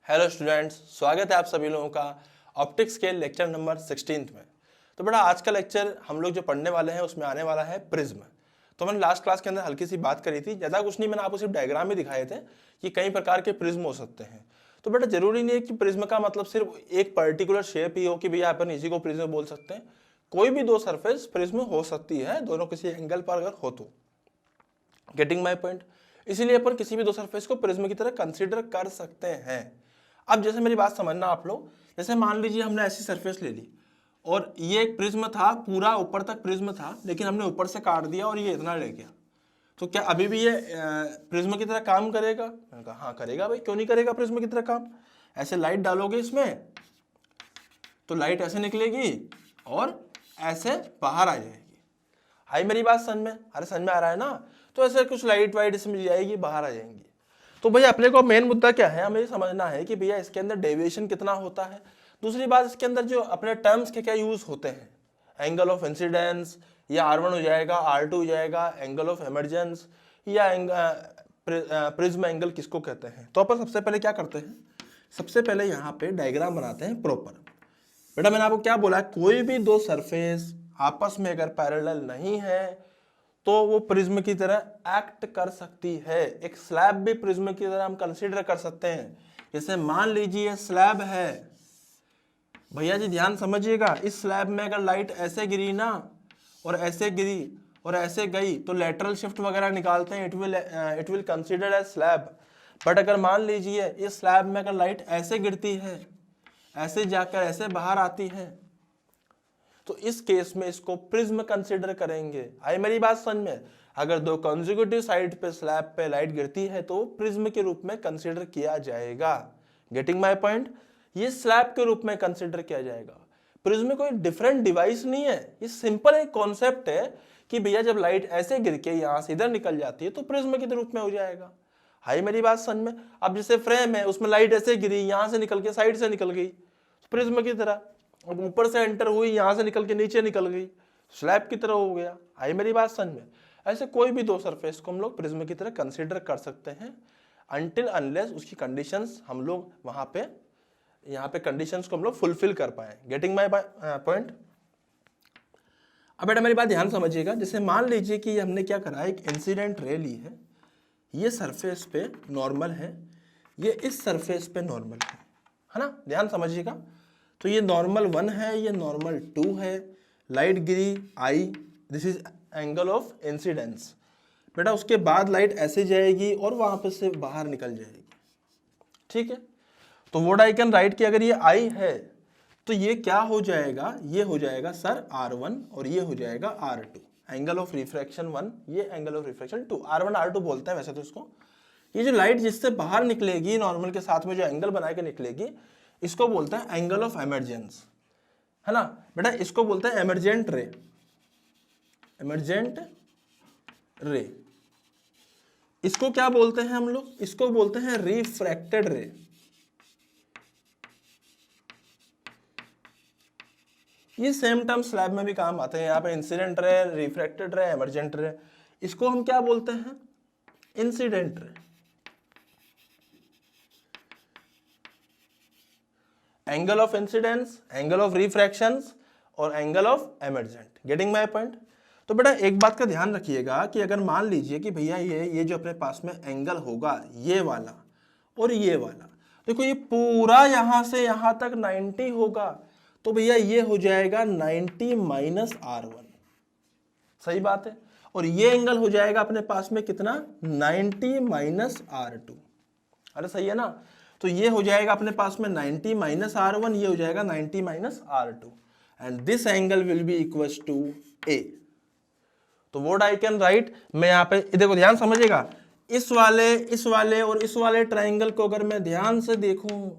Hello students, स्वागत है आप सभी लोगों का ऑप्टिक्स के लेक्चर नंबर 16 में। तो बेटा आज का लेक्चर हम लोग जो पढ़ने वाले हैं उसमें आने वाला है प्रिज्म। तो मैंने लास्ट क्लास के अंदर हल्की सी बात करी थी, ज़्यादा कुछ नहीं, मैंने आपको सिर्फ डायग्राम ही दिखाए थे कि कई प्रकार के प्रिज्म हो सकते हैं। तो बेटा जरूरी नहीं है कि प्रिज्म का मतलब सिर्फ एक पर्टिकुलर शेप ही हो कि भैया अपन इसी को प्रिज्म बोल सकते हैं। कोई भी दो सरफेस प्रिज्म हो सकती है, दोनों किसी एंगल पर अगर हो तो। Getting my point. इसीलिए अपन किसी भी दो सरफेस को प्रिज्म की तरह कंसिडर कर सकते हैं। अब जैसे मेरी बात समझना आप लोग, जैसे मान लीजिए हमने ऐसी सरफेस ले ली और ये एक प्रिज्म था, पूरा ऊपर तक प्रिज्म था, लेकिन हमने ऊपर से काट दिया और ये इतना ले गया, तो क्या अभी भी ये प्रिज्म की तरह काम करेगा? मैंने कहा हाँ करेगा भाई, क्यों नहीं करेगा प्रिज्म की तरह काम। ऐसे लाइट डालोगे इसमें तो लाइट ऐसे निकलेगी और ऐसे बाहर आ जाएगी। आई मेरी बात समझ में? अरे समझ में आ रहा है ना? तो ऐसे कुछ लाइट वाइट इसमें जाएगी, बाहर आ जाएंगी। तो भैया अपने को मेन मुद्दा क्या है, हमें समझना है कि भैया इसके अंदर डेविएशन कितना होता है। दूसरी बात, इसके अंदर जो अपने टर्म्स के क्या यूज होते हैं, एंगल ऑफ इंसिडेंस या R1 हो जाएगा, R2 हो जाएगा, एंगल ऑफ इमरजेंस या प्रिज्म एंगल किसको कहते हैं। तो अपन सबसे पहले क्या करते हैं, सबसे पहले यहाँ पे डायग्राम बनाते हैं प्रॉपर। बेटा मैंने आपको क्या बोला, कोई भी दो सरफेस आपस में अगर पैरेलल नहीं है तो वो प्रिज्म की तरह एक्ट कर सकती है। एक स्लैब भी प्रिज्म की तरह हम कंसीडर कर सकते हैं। जैसे मान लीजिए स्लैब है, भैया जी ध्यान समझिएगा, इस स्लैब में अगर लाइट ऐसे गिरी ना और ऐसे गिरी और ऐसे गई तो लेटरल शिफ्ट वगैरह निकालते हैं, it will consider as slab. But अगर मान लीजिए इस स्लैब में अगर लाइट ऐसे गिरती है, ऐसे जाकर ऐसे बाहर आती है, तो इस केस में इसको प्रिज्म कंसीडर करेंगे। आई मेरी बात समझ में? अगर दो कंसेक्यूटिव साइड पे स्लैब पे लाइट गिरती है तो प्रिज्म के रूप में कंसीडर किया जाएगा। Getting my point? ये स्लैब के रूप में कंसीडर किया जाएगा। प्रिज्म कोई डिफरेंट डिवाइस नहीं है, ये सिंपल एक कॉन्सेप्ट है कि भैया जब लाइट ऐसे गिर के यहां से इधर निकल जाती है तो प्रिज्म के रूप में हो जाएगा। हाई मेरी बात समझ में? अब जैसे फ्रेम है, उसमें लाइट ऐसे गिरी, यहां से निकल के साइड से निकल गई, प्रिज्म की तरह। अब ऊपर से एंटर हुई, यहां से निकल के नीचे निकल गई, स्लैब की तरह हो गया। आई मेरी बात समझ में? ऐसे कोई भी दो सरफेस को हम लोग प्रिज्म की तरह कंसीडर कर सकते हैं, अनटिल अनलेस उसकी कंडीशंस हम लोग वहां पे यहाँ पे कंडीशंस को हम लोग फुलफिल कर पाए। Getting my point? अब बेटा मेरी बात ध्यान समझिएगा, जैसे मान लीजिए कि हमने क्या करा, एक इंसिडेंट रे ली है, ये सरफेस पे नॉर्मल है, ये इस सरफेस पे नॉर्मल है ना? ध्यान समझिएगा। तो ये नॉर्मल 1 है, ये नॉर्मल 2 है, light Giri I, this is angle of incidence. बेटा उसके बाद लाइट ऐसे जाएगी और वहां पे से बाहर निकल जाएगी, ठीक है? तो व्हाट आई कैन राइट कि अगर ये आई है तो ये क्या हो जाएगा, ये हो जाएगा सर R1 और ये हो जाएगा R2। एंगल ऑफ रिफ्रैक्शन 1, ये angle of refraction 2, R1 R2 बोलते हैं वैसे तो इसको। ये जो लाइट जिससे बाहर निकलेगी नॉर्मल के साथ में जो एंगल बना के निकलेगी, इसको बोलते हैं एंगल ऑफ एमरजेंस, है ना बेटा? इसको बोलते हैं एमरजेंट रे, एमरजेंट रे। इसको क्या बोलते हैं हम लोग? इसको बोलते हैं रिफ्रैक्टेड रे। ये सेम टर्म स्लैब में भी काम आते हैं, यहाँ पे इंसिडेंट रे, रिफ्रैक्टेड रे, एमरजेंट रे। इसको हम क्या बोलते हैं? Incident ray. Angle of incidence, angle of refractions और angle of emergent. Getting my point? तो बेटा एक बात का ध्यान रखिएगा कि अगर मान लीजिए कि भैया ये जो अपने पास में एंगल होगा, ये वाला और ये वाला, देखो ये पूरा यहां से यहां तक 90 होगा, तो भैया ये हो जाएगा 90 माइनस R1। सही बात है? और ये एंगल हो जाएगा अपने पास में कितना? 90 माइनस R2। अरे सही है ना? तो ये हो जाएगा अपने पास में 90 माइनस R1, ये हो जाएगा 90 minus R2, and this angle will be equals to A। तो व्हाट आई कैन राइट, मैं यहाँ पे देखो ध्यान समझिएगा, इस वाले और इस वाले ट्राइंगल को अगर मैं ध्यान से देखूं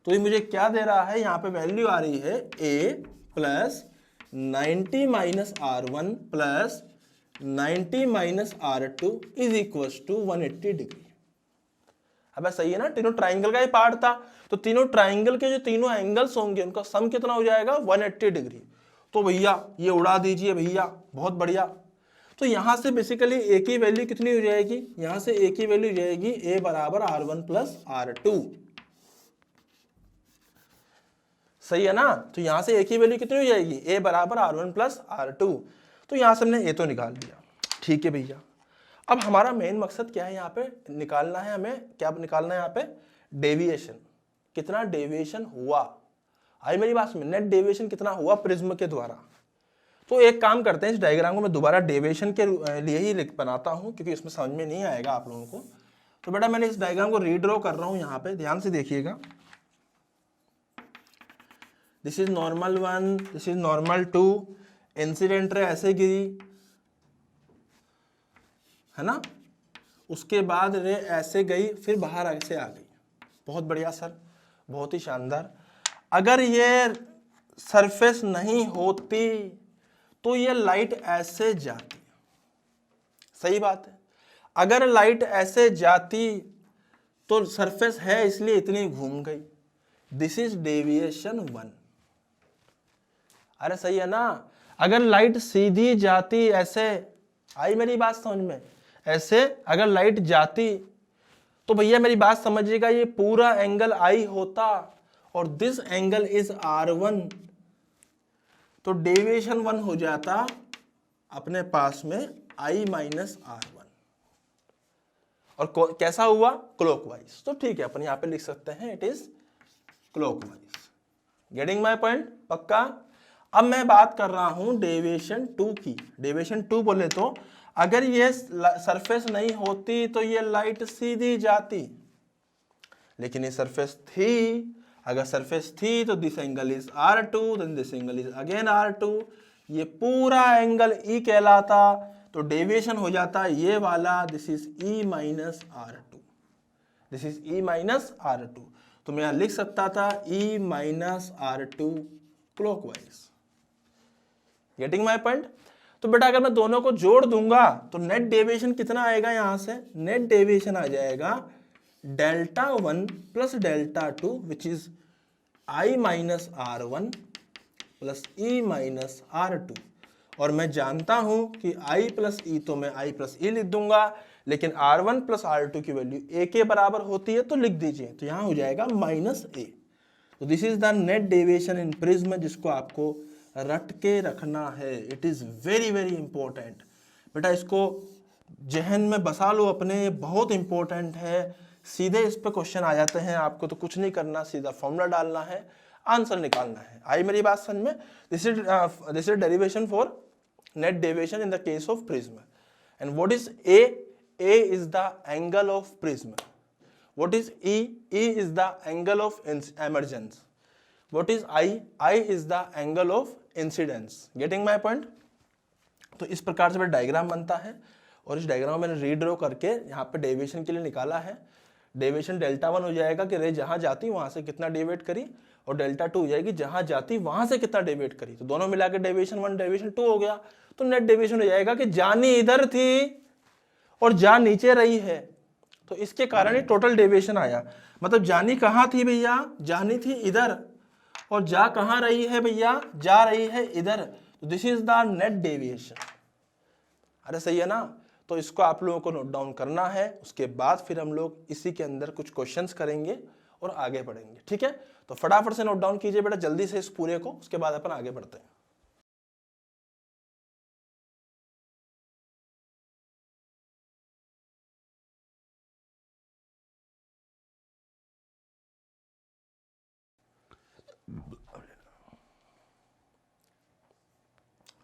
तो ये मुझे क्या दे रहा है, यहाँ पे वैल्यू आ रही है A plus 90 minus R1 plus 90 minus R2 is equals to 180 degree. अब सही है ना? तीनों ट्राइंगल का ही पार्ट था, तो तीनों ट्राइंगल के जो तीनों एंगल्स होंगे उनका सम कितना हो जाएगा? 180 डिग्री। तो भैया ये उड़ा दीजिए भैया, बहुत बढ़िया। तो यहां से बेसिकली ए की वैल्यू कितनी हो जाएगी? यहां से ए की वैल्यू हो जाएगी A बराबर R1 प्लस R2। सही है ना। तो यहाँ से ए की वैल्यू कितनी हो जाएगी, ए बराबर R1 प्लस R2। तो यहाँ से हमने ए तो निकाल लिया, ठीक है भैया। अब हमारा मेन मकसद क्या है, यहाँ पे निकालना है हमें, क्या निकालना है यहाँ पे, डेविएशन। कितना डेविएशन हुआ, आई मेरी बात में, नेट डेविएशन कितना हुआ प्रिज्म के द्वारा। तो एक काम करते हैं, इस डायग्राम को मैं दोबारा डेविएशन के लिए ही लिख बनाता हूँ, क्योंकि इसमें समझ में नहीं आएगा आप लोगों को। तो बेटा मैंने इस डायग्राम को रीड्रॉ कर रहा हूँ, यहाँ पे ध्यान से देखिएगा। This is normal 1, this is normal 2, incident ray ऐसे गिरी है ना, उसके बाद रे ऐसे गई, फिर बाहर ऐसे आ गई। बहुत बढ़िया सर, बहुत ही शानदार। अगर ये सरफेस नहीं होती तो ये लाइट ऐसे जाती, सही बात है। अगर लाइट ऐसे जाती तो सरफेस है इसलिए इतनी घूम गई। This is deviation 1। अरे सही है ना। अगर लाइट सीधी जाती ऐसे, आई मेरी बात समझ में, ऐसे अगर लाइट जाती तो भैया मेरी बात समझिएगा, ये पूरा एंगल आई होता और दिस एंगल इज R1, तो डेविएशन 1 हो जाता अपने पास में I माइनस R1। और कैसा हुआ, क्लॉकवाइज। तो ठीक है, अपन यहाँ पे लिख सकते हैं it is clockwise. Getting my point, पक्का। अब मैं बात कर रहा हूं डेविएशन 2 की। डेविएशन 2 बोले तो अगर ये सरफेस नहीं होती तो ये लाइट सीधी जाती, लेकिन ये सरफेस थी। अगर सरफेस थी तो this angle is R2, then this angle is again R2, ये पूरा एंगल E कहलाता। तो डेविएशन हो जाता ये वाला, this is E minus R2, this is E minus R2। तो मैं यहां लिख सकता था E minus R2 clockwise. Getting my point. तो बेटा अगर मैं दोनों को जोड़ दूंगा तो नेट डेविएशन कितना आएगा, यहां से नेट डेविएशन आ जाएगा delta 1 plus delta 2 which is I minus R1 plus E minus R2। और मैं जानता हूं कि I प्लस E तो मैं I प्लस E लिख दूंगा, लेकिन R1 प्लस R2 की वैल्यू A के बराबर होती है तो लिख दीजिए, तो यहां हो जाएगा माइनस A। तो this is the net deviation in prism, जिसको आपको रट के रखना है। It is very very important बेटा, इसको जहन में बसा लो अपने, बहुत इंपॉर्टेंट है। सीधे इस पे क्वेश्चन आ जाते हैं, आपको तो कुछ नहीं करना, सीधा फॉर्मूला डालना है, आंसर निकालना है। आई मेरी बात समझ में। This is derivation for net deviation in the case of prism. And what is a, A is the angle of prism. What is E, E is the angle of emergence. What is I, I is the angle of incidence. Getting my point. तो इस प्रकार से diagram बनता है, और इस diagram में मैंने रीड्रॉ करके यहाँ पे डेविएशन के लिए निकाला है। डेविएशन डेल्टा 1 हो जाएगा कि रे जहां जाती वहां से कितना डेविएट करी, और डेल्टा 2 हो जाएगी जहां जाती वहां से कितना डेविएट करी। तो दोनों मिला के डेविएशन 1 डेविएशन 2 हो गया। तो नेट डेविएशन हो जाएगा कि जानी इधर थी और जा नीचे रही है, तो इसके कारण ही टोटल डेविएशन आया। मतलब जानी कहाँ थी भैया, जानी थी इधर, और जा कहाँ रही है भैया, जा रही है इधर। तो this is the net deviation. अरे सही है ना। तो इसको आप लोगों को नोट डाउन करना है, उसके बाद फिर हम लोग इसी के अंदर कुछ क्वेश्चंस करेंगे और आगे बढ़ेंगे, ठीक है। तो फटाफट से नोट डाउन कीजिए बेटा जल्दी से इस पूरे को, उसके बाद अपन आगे बढ़ते हैं।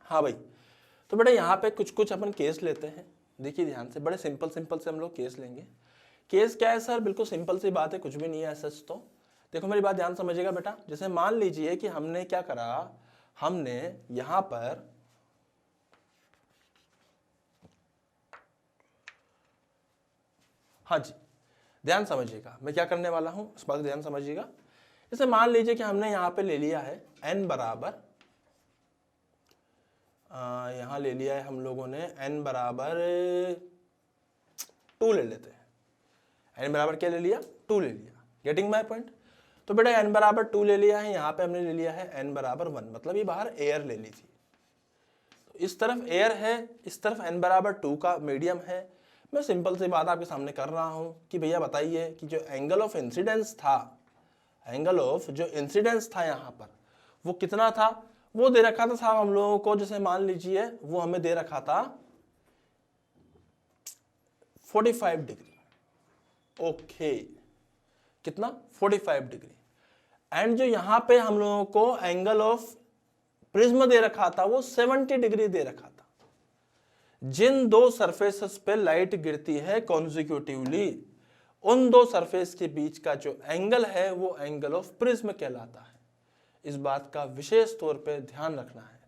हाँ भाई, तो बेटा यहाँ पे कुछ कुछ अपन केस लेते हैं। देखिए ध्यान से, बड़े सिंपल सिंपल से हम लोग केस लेंगे। केस क्या है सर, बिल्कुल सिंपल सी बात है, कुछ भी नहीं है सच। तो देखो मेरी बात ध्यान समझिएगा बेटा। जैसे मान लीजिए कि हमने क्या करा, हमने यहां पर हाँ जी ध्यान समझिएगा, मैं क्या करने वाला हूं इस बात ध्यान समझिएगा। जैसे मान लीजिए कि हमने यहां पे ले लिया है n बराबर, यहां ले लिया है हम लोगों ने n बराबर 2 ले लेते हैं। n बराबर क्या ले लिया, 2 ले लिया। Getting my point. तो बेटा n बराबर 2 ले लिया है, यहाँ पे हमने ले लिया है n बराबर 1, मतलब ये बाहर एयर ले ली थी। तो इस तरफ एयर है, इस तरफ n बराबर 2 का मीडियम है। मैं सिंपल सी बात आपके सामने कर रहा हूँ कि भैया बताइए कि जो एंगल ऑफ इंसिडेंस था, एंगल ऑफ जो इंसिडेंस था यहाँ पर वो कितना था, वो दे रखा था साहब हम लोगों को, जैसे मान लीजिए वो हमें दे रखा था 45 डिग्री। ओके, कितना, 45 डिग्री। एंड जो यहां पे हम लोगों को एंगल ऑफ प्रिज्म दे रखा था वो 70 डिग्री दे रखा था। जिन दो सरफेसेस पे लाइट गिरती है कॉन्जिक्यूटिवली, उन दो सरफेस के बीच का जो एंगल है वो एंगल ऑफ प्रिज्म कहलाता है। इस बात का विशेष तौर पे ध्यान रखना है।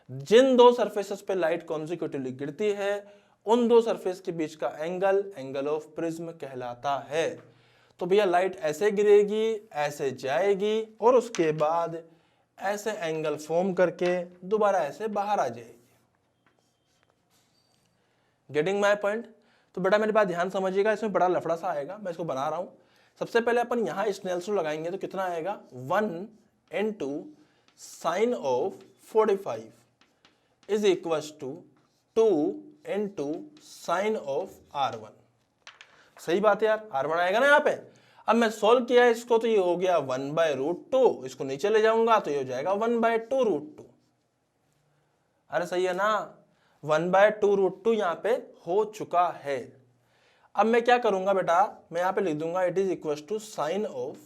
जिन दो सरफेसेस पे लाइट कॉन्जिक्यूटिवली गिरती है उन दो सरफेस के बीच का एंगल एंगल ऑफ प्रिज्म कहलाता है। तो भैया लाइट ऐसे गिरेगी, ऐसे जाएगी और उसके बाद ऐसे एंगल फॉर्म करके दोबारा ऐसे बाहर आ जाएगी। Getting my point? तो बेटा मेरी बात ध्यान समझिएगा, इसमें बड़ा लफड़ा सा आएगा, मैं इसको बना रहा हूं। सबसे पहले अपन यहां स्नेल्स लॉ लगाएंगे तो कितना आएगा, 1 into sin of 45 is equals to 2 into sin of R1। सही बात है यार, R1 आएगा ना यहाँ पे। अब मैं सोल्व किया है इसको तो ये हो गया 1/√2, इसको नीचे ले जाऊंगा तो ये हो जाएगा 1/2√2। अरे सही है ना, 1/2√2 यहाँ पे हो चुका है। अब मैं क्या करूंगा बेटा, मैं यहाँ पे लिख दूंगा it is equal to sine of,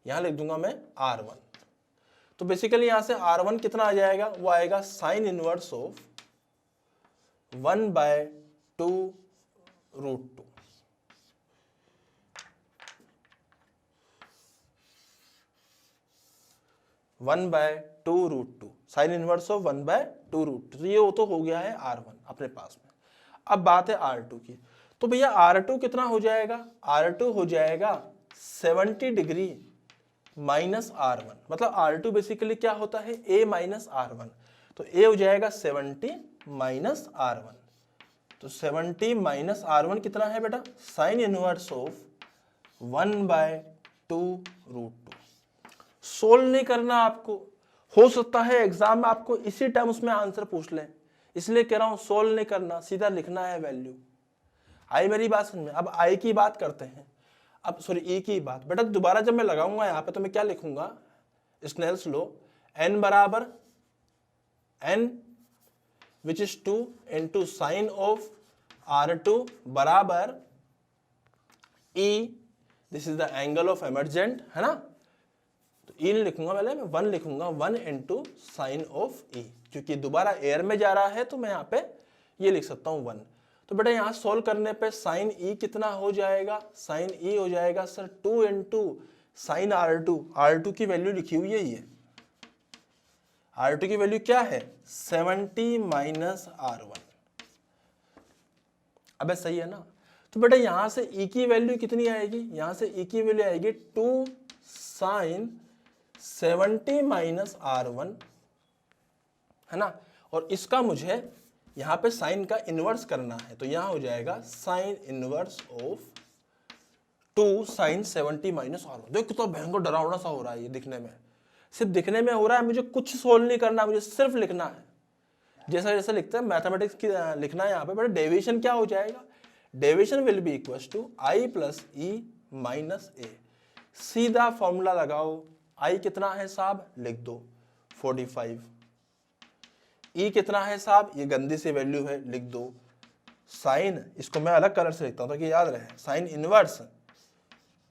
यहां लिख दूंगा मैं R1। तो बेसिकली यहां से R1 कितना आ जाएगा, वो आएगा sign inverse of 1/2√2। Sign inverse of 1/2√2। तो ये तो हो गया है R1 अपने पास में। अब बात है R2 की। तो भैया R2 कितना हो जाएगा, R2 हो जाएगा 70 डिग्री माइनस R1। मतलब R2 बेसिकली क्या होता है, A माइनस R1। तो A हो जाएगा 70 माइनस R1। तो 70 माइनस R1 कितना है बेटा, साइन इनवर्स ऑफ 1/2√2। सोल्व नहीं करना आपको, हो सकता है एग्जाम में आपको इसी टाइम उसमें आंसर पूछ लें, इसलिए कह रहा हूं सोल्व नहीं करना, सीधा लिखना है वैल्यू। आई मेरी बात समझ में? अब आई की बात करते हैं, अब सॉरी ई की बात। बेटा दोबारा जब मैं लगाऊंगा यहाँ पे तो मैं क्या लिखूंगा, स्नेल्स लॉ, n बराबर n which is 2 into sine of R2 बराबर E, this is the angle of emergent, है ना। तो E लिखूंगा पहले मैं 1 लिखूंगा, 1 इंटू साइन ऑफ E, क्योंकि दोबारा एयर में जा रहा है तो मैं यहाँ पे ये लिख सकता हूँ 1। तो बेटा यहाँ सोल्व करने पे साइन E कितना हो जाएगा, साइन E हो जाएगा sir 2 into sine R2। R2 की वैल्यू लिखी हुई है ये, R2 की वैल्यू क्या है 70 माइनस R1। अबे सही है ना। तो बेटा यहां से E की वैल्यू कितनी आएगी, यहां से E की वैल्यू आएगी 2 साइन 70 माइनस R1, है ना। और इसका मुझे यहां पे साइन का इनवर्स करना है, तो यहां हो जाएगा sine inverse of 2 sine 70 minus R1। देखो कितना भयंकर डरावना सा हो रहा है ये दिखने में, सिर्फ दिखने में हो रहा है, मुझे कुछ सोल्व नहीं करना, मुझे सिर्फ लिखना है जैसा जैसा लिखते हैं मैथमेटिक्स की लिखना है यहाँ पे। बट डेविएशन क्या हो जाएगा, deviation will be equals to I plus E minus A। सीधा फॉर्मूला लगाओ, I कितना है साहब लिख दो 45, E कितना है साहब ये गंदी सी वैल्यू है लिख दो, साइन इसको मैं अलग कलर से लिखता हूं ताकि याद रहे, sine inverse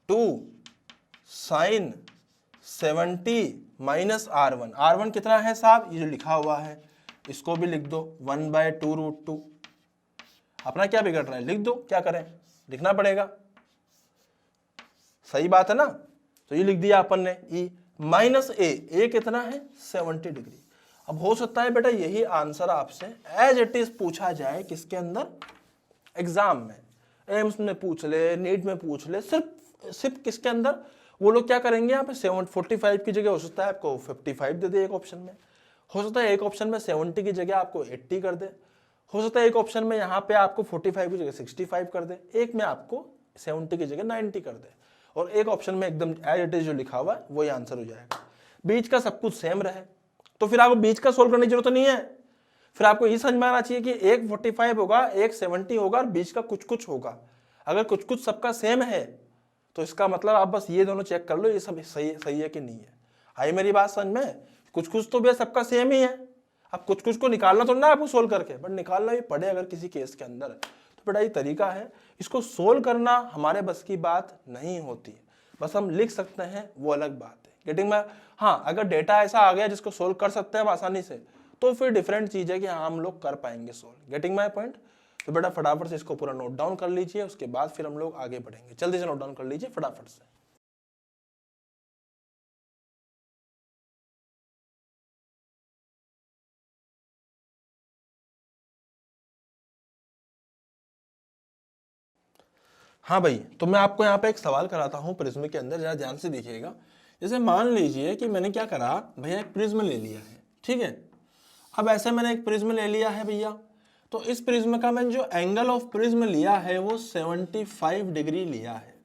2 sine 70 minus R1। R1 कितना है साहब ये जो लिखा हुआ है, इसको भी लिख दो 1/2√2। अपना क्या बिगड़ रहा है, लिख दो, क्या करें, लिखना पड़ेगा, सही बात है ना। तो ये लिख दिया अपन ने E माइनस A कितना है 70 डिग्री। अब हो सकता है बेटा यही आंसर आपसे एज इट इज पूछा जाए किसके अंदर, एग्जाम में, एम्स में पूछ ले, नीट में पूछ ले, सिर्फ किसके अंदर, वो लोग क्या करेंगे यहाँ पे 45 की जगह हो सकता है आपको 55 दे दे एक ऑप्शन में, हो सकता है एक ऑप्शन में 70 की जगह आपको 80 कर दे, हो सकता है एक ऑप्शन में यहाँ पे आपको 45 की जगह 65 कर दे, एक में आपको 70 की जगह 90 कर दे, और एक ऑप्शन में एकदम एज इट इज जो लिखा हुआ है वही आंसर हो जाएगा। बीच का सब कुछ सेम रहे तो फिर आपको बीच का सोल्व करने की जरूरत नहीं है, फिर आपको ये समझ में आना चाहिए कि एक 45 होगा, एक 70 होगा और बीच का कुछ कुछ होगा। अगर कुछ कुछ सबका सेम है तो इसका मतलब आप बस ये दोनों चेक कर लो, ये सब सही है कि नहीं है। आई मेरी बात समझ में? कुछ कुछ तो भैया सबका सेम ही है। अब कुछ कुछ को निकालना तो ना आपको सोल्व करके, बट निकालना भी पड़े अगर किसी केस के अंदर, तो बड़ा ही तरीका है। इसको सोल्व करना हमारे बस की बात नहीं होती है, बस हम लिख सकते हैं, वो अलग बात है। गेटिंग में? हाँ, अगर डेटा ऐसा आ गया जिसको सोल्व कर सकते हैं हम आसानी से, तो फिर डिफरेंट चीज है कि हाँ हम लोग कर पाएंगे सोल्व। Getting my point? तो बेटा फटाफट से इसको पूरा नोट डाउन कर लीजिए, उसके बाद फिर हम लोग आगे बढ़ेंगे। जल्दी से नोट डाउन कर लीजिए फटाफट से। हाँ भाई, तो मैं आपको यहाँ पे एक सवाल कराता हूँ प्रिज्म के अंदर, जरा ध्यान से देखिएगा। जैसे मान लीजिए कि मैंने क्या करा भैया, एक प्रिज्म ले लिया है, ठीक है। अब ऐसे मैंने एक प्रिज्म ले लिया है भैया, तो इस प्रिज्म का मैंने जो एंगल ऑफ प्रिज्म लिया है वो 75 डिग्री लिया है।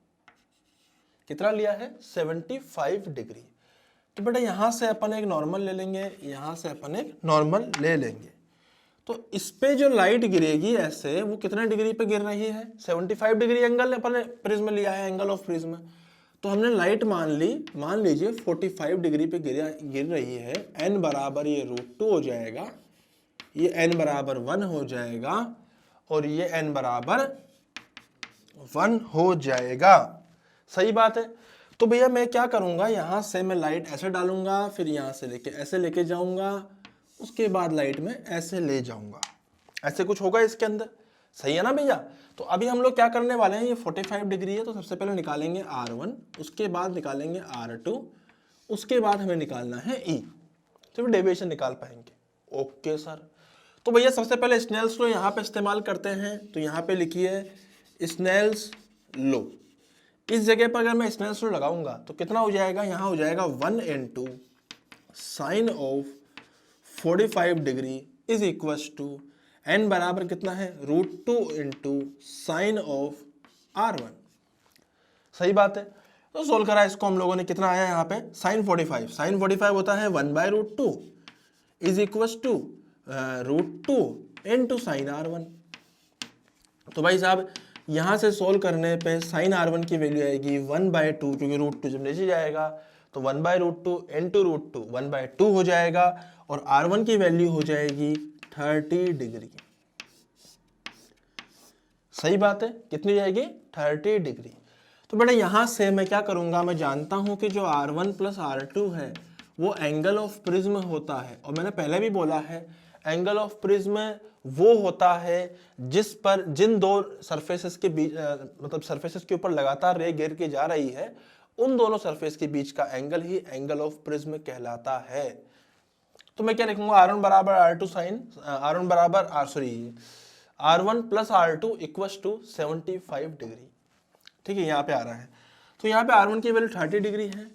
कितना लिया है? 75 डिग्री। तो बेटा यहाँ से अपन एक नॉर्मल ले लेंगे, यहाँ से अपन एक नॉर्मल ले लेंगे। तो इस पे जो लाइट गिरेगी ऐसे, वो कितने डिग्री पे गिर रही है? 75 डिग्री एंगल अपन प्रिज्म लिया है, एंगल ऑफ प्रिज्म। तो हमने लाइट मान लीजिए 45 डिग्री पे गिर रही है। n बराबर ये √2 हो जाएगा, ये n बराबर 1 हो जाएगा, और ये n बराबर 1 हो जाएगा। सही बात है। तो भैया मैं क्या करूंगा, यहां से मैं लाइट ऐसे डालूंगा, फिर यहां से लेके ऐसे लेके जाऊंगा, उसके बाद लाइट में ऐसे ले जाऊंगा। ऐसे कुछ होगा इसके अंदर, सही है ना भैया? तो अभी हम लोग क्या करने वाले हैं, ये 45 डिग्री है, तो सबसे पहले निकालेंगे R1, उसके बाद निकालेंगे R2, उसके बाद हमें निकालना है E, तो फिर डेविएशन निकाल पाएंगे। Okay sir. तो भैया सबसे पहले स्नेल्स लॉ यहाँ पे इस्तेमाल करते हैं, तो यहाँ पे लिखिए स्नेल्स लॉ। इस जगह पर अगर मैं स्नेल्स लॉ लगाऊंगा तो कितना हो जाएगा, यहाँ हो जाएगा 1 into sine of 45 degree is equal to n बराबर कितना है, √2 into साइन ऑफ R1। सही बात है। तो सोल्व करा इसको हम लोगों ने, कितना आया यहाँ पे, साइन 45 होता है 1/√2 is equal to √2 into sine R1। तो भाई साहब यहाँ से सोल्व करने पे साइन R1 की वैल्यू आएगी 1/2, क्योंकि √2 जब नीचे जाएगा तो 1/√2 into √2 1/2 हो जाएगा, और R1 की वैल्यू हो जाएगी 30 डिग्री। सही बात है, कितनी जाएगी, 30 डिग्री। तो बेटा यहां से मैं क्या करूंगा, मैं जानता हूं कि जो R1 प्लस R2 है वो एंगल ऑफ प्रिज्म होता है, और मैंने पहले भी बोला है एंगल ऑफ प्रिज्म वो होता है जिस पर जिन दो सरफेसेस के बीच मतलब सरफेसेस के ऊपर लगातार रे गिर के जा रही है, उन दोनों सरफेस के बीच का angle he angle of prism कहलाता है। तो मैं क्या लिखूंगा, R1 बराबर R2 साइन R1 बराबर R1 plus R2 equal to 75 degree. ठीक है, यहाँ पे आ रहा है। तो यहाँ पे R1 की वैल्यू 30 डिग्री है,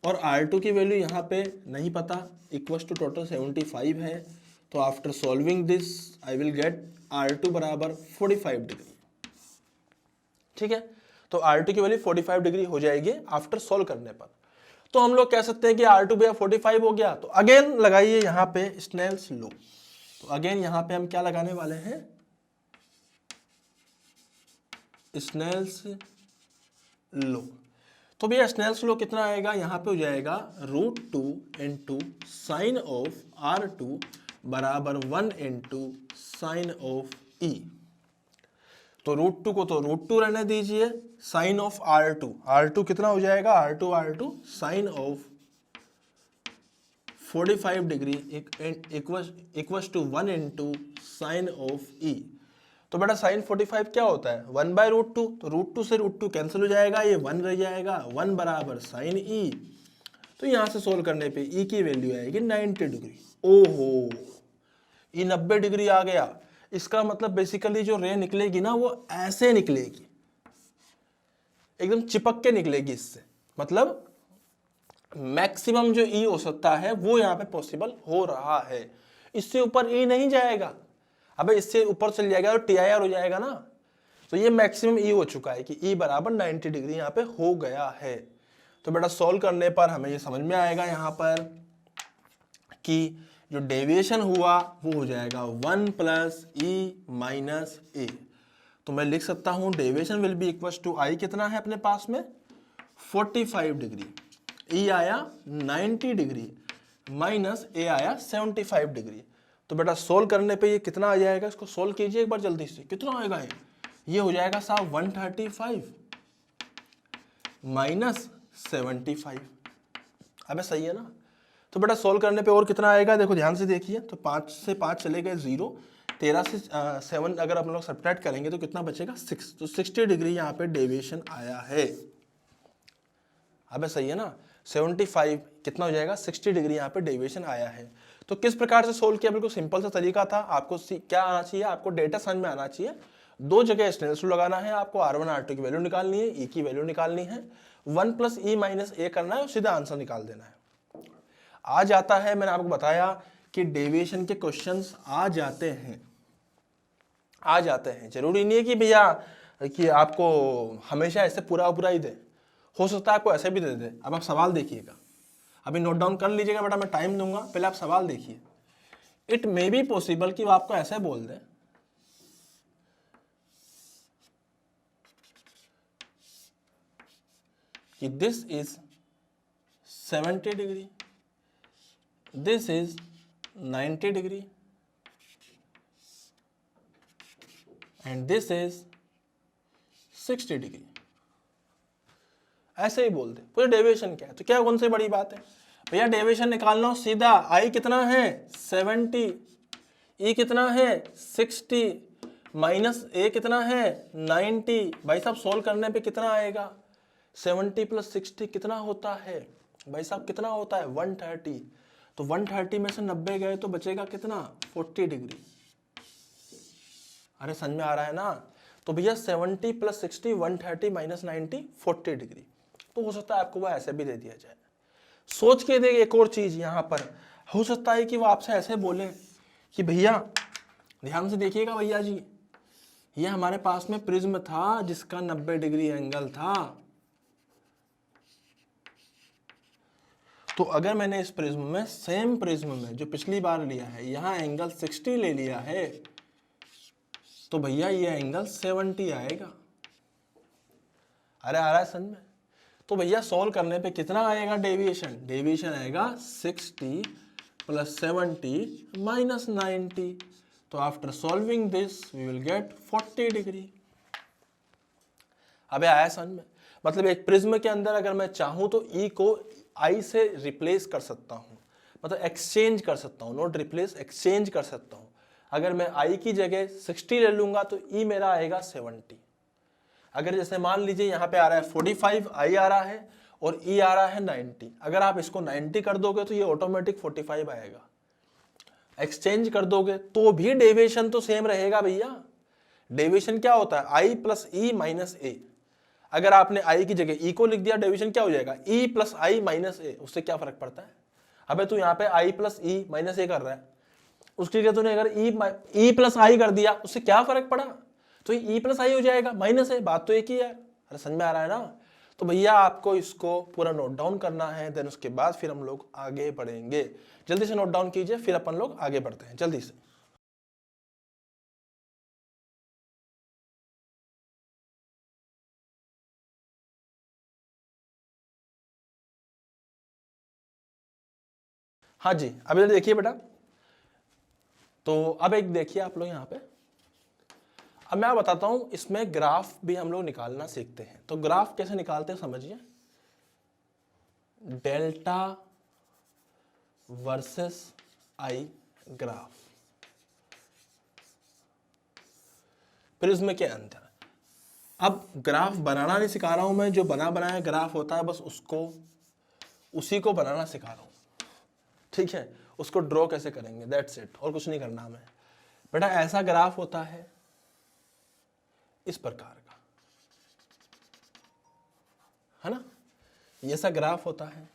और R2 की वैल्यू यहाँ पे नहीं पता, इक्वल टू टोटल 75 है। तो after solving this I will get R2 बराबर 45 डिग्री। ठीक है, तो R2 की वैल्यू 45 डिग्री हो जाएगी आफ्टर सॉल्व करने पर। तो हम लोग कह सकते हैं कि R2 भैया 45 हो गया। तो अगेन लगाइए यहाँ पे स्नेल्स लॉ। तो अगेन यहाँ पे हम क्या लगाने वाले हैं, स्नेल्स लॉ। तो भैया स्नेल्स लॉ कितना आएगा, यहाँ पे हो जाएगा √2 into साइन ऑफ R2 बराबर 1 into साइन ऑफ E। तो √2 को तो √2 रहने दीजिए, साइन ऑफ R2 कितना हो जाएगा, R2 sine of 45 degree equal to 1 into sine of E। तो बेटा साइन 45 क्या होता है, 1/√2, तो √2 से √2 कैंसिल हो जाएगा, ये 1 रह जाएगा, 1 बराबर साइन E। तो यहां से सोल्व करने पे E की वैल्यू आएगी 90 डिग्री। ओहो, ये 90 डिग्री आ गया। इसका मतलब बेसिकली जो रे निकलेगी ना वो ऐसे निकलेगी, एकदम चिपक के निकलेगी इससे। मतलब मैक्सिमम जो E हो सकता है वो यहाँ पे पॉसिबल हो रहा है, इससे ऊपर E नहीं जाएगा। अबे इससे ऊपर चल जाएगा तो TIR हो जाएगा ना। तो ये मैक्सिमम E हो चुका है कि E बराबर 90 डिग्री यहाँ पे हो गया है। तो बेटा सॉल्व करने पर हमें ये समझ में आएगा यहाँ पर कि जो डेविएशन हुआ वो हो जाएगा 1 + E - A। तो मैं लिख सकता हूं deviation will be equal to I कितना है अपने पास में 45 डिग्री, ई आया 90 डिग्री माइनस ए आया 75 डिग्री। तो बेटा सोल्व करने पे ये कितना आ जाएगा, इसको सोल्व कीजिए एक बार जल्दी से, कितना आएगा ये हो जाएगा साहब 135 माइनस 75। अबे सही है ना। तो बेटा सोल्व करने पे और कितना आएगा, देखो ध्यान से देखिए, तो 5 से 5 चले गए 0, 13 से 7 अगर हम लोग सब्ट्रैक्ट करेंगे तो कितना बचेगा 6, तो 60 डिग्री यहाँ पे डेविएशन आया है। अबे सही है ना, 75 कितना हो जाएगा 60 डिग्री यहाँ पे डेविएशन आया है। तो किस प्रकार से सोल्व किया, बिल्कुल सिंपल सा तरीका था। आपको क्या आना चाहिए, आपको डेटा समझ में आना चाहिए। दो जगह स्टेनलेस लगाना है, आपको R1 R2 की वैल्यू निकालनी है, E की वैल्यू निकालनी है, 1 प्लस E माइनस ए करना है और सीधा आंसर निकाल देना है। आ जाता है, मैंने आपको बताया कि डेविएशन के क्वेश्चंस आ जाते हैं, आ जाते हैं। जरूरी नहीं है कि भैया कि आपको हमेशा ऐसे पूरा पूरा ही दे, हो सकता है आपको ऐसे भी दे दे। अब आप सवाल देखिएगा, अभी नोट डाउन कर लीजिएगा बेटा, मैं टाइम दूंगा, पहले आप सवाल देखिए। इट मे बी पॉसिबल कि वो आपको ऐसे बोल दे कि this is 70 degree, this is 90 degree and this is 60 degree, ऐसे ही बोल दे। पूरे डेविएशन क्या है, तो क्या कौन सी बड़ी बात है भैया, डेविएशन निकालना हो सीधा। आई कितना है 70, ई कितना है 60 माइनस ए कितना है 90। भाई साहब सोल्व करने पे कितना आएगा, 70 प्लस 60 कितना होता है भाई साहब, कितना होता है 130। तो 130 में से 90 गए तो बचेगा कितना 40 डिग्री। अरे समझ में आ रहा है ना। तो भैया 70 प्लस 60 130 माइनस 90 40 डिग्री। तो हो सकता है आपको वो ऐसे भी दे दिया जाए। सोच के देख एक और चीज, यहां पर हो सकता है कि वो आपसे ऐसे बोले कि भैया ध्यान से देखिएगा भैया जी, ये हमारे पास में प्रिज्म था जिसका 90 डिग्री एंगल था, तो अगर मैंने इस प्रिज्म में सेम प्रिज्म में जो पिछली बार लिया है यहां एंगल 60 ले लिया है, तो भैया ये एंगल 70 आएगा। अरे आ रहा है समझ में। तो भैया सॉल्व करने पे कितना आएगा डेविएशन, डेविएशन आएगा 60 प्लस 70 माइनस 90। तो after solving this we will get 40 degree. अबे आया समझ में। मतलब एक प्रिज्म के अंदर अगर मैं चाहूं तो ई को आई से रिप्लेस कर सकता हूं, मतलब एक्सचेंज कर सकता हूं, नॉट रिप्लेस, एक्सचेंज कर सकता हूं। अगर मैं आई की जगह 60 ले लूंगा तो ई मेरा आएगा 70। अगर जैसे मान लीजिए यहाँ पे आ रहा है 45, आई आ रहा है और ई आ रहा है 90, अगर आप इसको 90 कर दोगे तो ये ऑटोमेटिक 45 आएगा। एक्सचेंज कर दोगे तो भी डेविएशन तो सेम रहेगा भैया। डेविएशन क्या होता है, आई प्लस ई माइनस ए। अगर आपने आई की जगह ई को लिख दिया, डेविएशन क्या हो जाएगा, ई प्लस आई माइनस ए। उससे क्या फर्क पड़ता है। अबे तू यहाँ पे आई प्लस ई माइनस ए कर रहा है, उसकी जगह तूने अगर ई प्लस आई कर दिया, उससे क्या फर्क पड़ा, तो ये ई प्लस आई हो जाएगा माइनस है। बात तो एक ही है। अरे समझ में आ रहा है ना। तो भैया आपको इसको पूरा नोट डाउन करना है, देन उसके बाद फिर हम लोग आगे बढ़ेंगे। जल्दी से नोट डाउन कीजिए, फिर अपन लोग आगे बढ़ते हैं जल्दी से। हाँ जी, अब इधर देखिए बेटा। तो अब एक देखिए आप लोग यहाँ पे, अब मैं बताता हूं, इसमें ग्राफ भी हम लोग निकालना सीखते हैं। तो ग्राफ कैसे निकालते हैं समझिए। Delta versus I graph prism के अंदर। अब ग्राफ बनाना नहीं सिखा रहा हूं मैं, जो बना बनाया ग्राफ होता है बस उसको उसी को बनाना सिखा रहा हूं, ठीक है। उसको ड्रॉ कैसे करेंगे, दैट्स इट, और कुछ नहीं करना हमें। बेटा ऐसा ग्राफ होता है इस प्रकार का, है ना, ये सा ग्राफ होता है।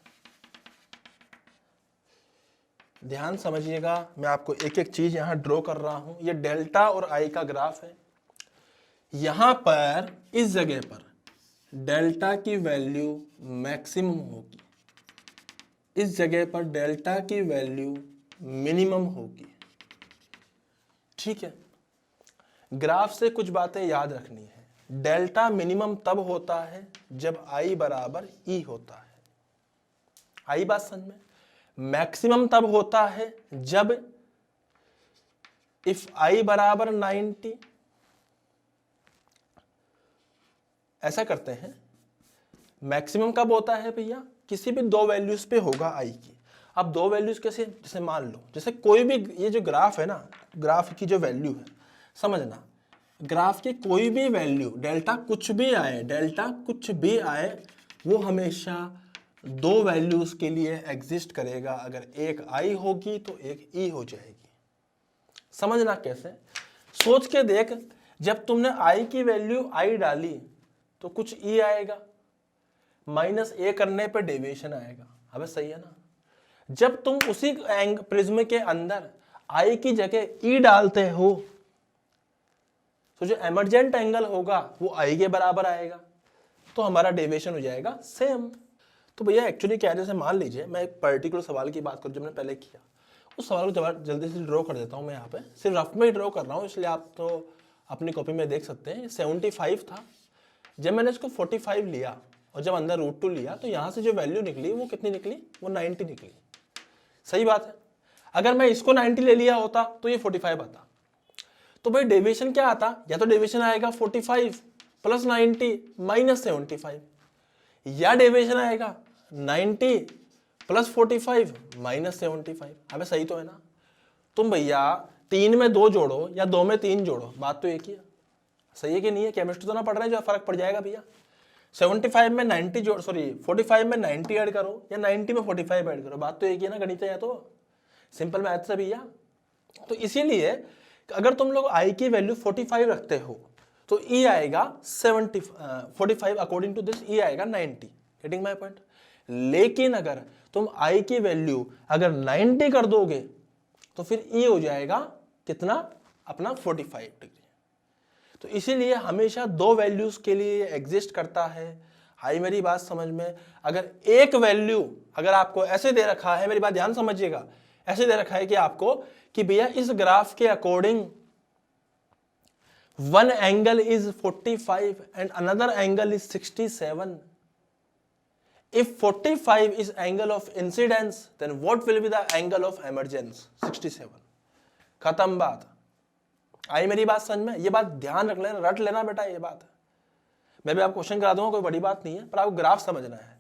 ध्यान समझिएगा, मैं आपको एक एक चीज यहां ड्रॉ कर रहा हूं। ये डेल्टा और आई का ग्राफ है। यहां पर इस जगह पर डेल्टा की वैल्यू मैक्सिमम होगी, इस जगह पर डेल्टा की वैल्यू मिनिमम होगी, ठीक है। ग्राफ से कुछ बातें याद रखनी है। डेल्टा मिनिमम तब होता है जब आई बराबर ई होता है। आई बात समझ में? मैक्सिमम तब होता है जब इफ आई बराबर 90, ऐसा करते हैं। मैक्सिमम कब होता है भैया? किसी भी दो वैल्यूज पे होगा आई की। अब दो वैल्यूज कैसे? जैसे मान लो, जैसे कोई भी ये जो ग्राफ है ना, ग्राफ की जो वैल्यू है, समझना, ग्राफ की कोई भी वैल्यू डेल्टा कुछ भी आए, डेल्टा कुछ भी आए, वो हमेशा दो वैल्यूज के लिए एग्जिस्ट करेगा। अगर एक आई होगी तो एक ई हो जाएगी। समझना कैसे? सोच के देख, जब तुमने आई की वैल्यू आई डाली तो कुछ ई आएगा, माइनस ए करने पे डेविएशन आएगा। अबे सही है ना? जब तुम उसी प्रिज्म के अंदर आई की जगह ई डालते हो तो जो एमर्जेंट एंगल होगा वो आई के बराबर आएगा, तो हमारा डेविएशन हो जाएगा सेम। तो भैया एक्चुअली क्या है, जैसे मान लीजिए मैं एक पर्टिकुलर सवाल की बात करूं जो मैंने पहले किया, उस सवाल को जवाब जल्दी से ड्रॉ कर देता हूं। मैं यहाँ पे सिर्फ रफ में ही ड्रॉ कर रहा हूँ, इसलिए आप तो अपनी कॉपी में देख सकते हैं। 75 था, जब मैंने इसको 45 लिया और जब अंदर √2 लिया तो यहाँ से जो वैल्यू निकली वो कितनी निकली? वो 90 निकली। सही बात है। अगर मैं इसको 90 ले लिया होता तो ये 45 आता। तो भाई डेविएशन क्या आता? या तो डेविएशन आएगा 45 प्लस 90 माइनस 75, या डेविएशन आएगा 90 प्लस 45 माइनस 75। अबे सही तो है ना? तुम भैया 3 में 2 जोड़ो या 2 में 3 जोड़ो, बात तो एक ही है। सही है कि नहीं है? केमिस्ट्री तो ना पढ़ रहे हैं जो फर्क पड़ जाएगा भैया। 75 में 90 जोड़, सॉरी 45 में 90 ऐड करो या 90 में 45 ऐड करो, बात तो एक ही है ना? गणित है तो सिंपल मैथ्स है भैया। तो इसीलिए अगर तुम लोग आई की वैल्यू 45 रखते हो तो ई आएगा 45 अकॉर्डिंग टू दिस ई आएगा 90। Getting my point? लेकिन अगर तुम आई की वैल्यू अगर 90 कर दोगे तो फिर ई हो जाएगा कितना? अपना 45 डिग्री। तो इसीलिए हमेशा दो वैल्यूज के लिए एग्जिस्ट करता है। आई मेरी बात समझ में? अगर एक वैल्यू अगर आपको ऐसे दे रखा है, मेरी बात ध्यान समझिएगा, ऐसे दे रखा है कि आपको कि भैया इस ग्राफ के according one angle is 45 and another angle is 67. If 45 is angle of incidence, then what will be the angle of emergence? 67. खत्म बात। आई मेरी बात समझ में? ये बात ध्यान रख लेना, रट लेना बेटा ये बात। मैं भी आपको क्वेश्चन करा दूंगा, कोई बड़ी बात नहीं है, पर आपको ग्राफ समझना है।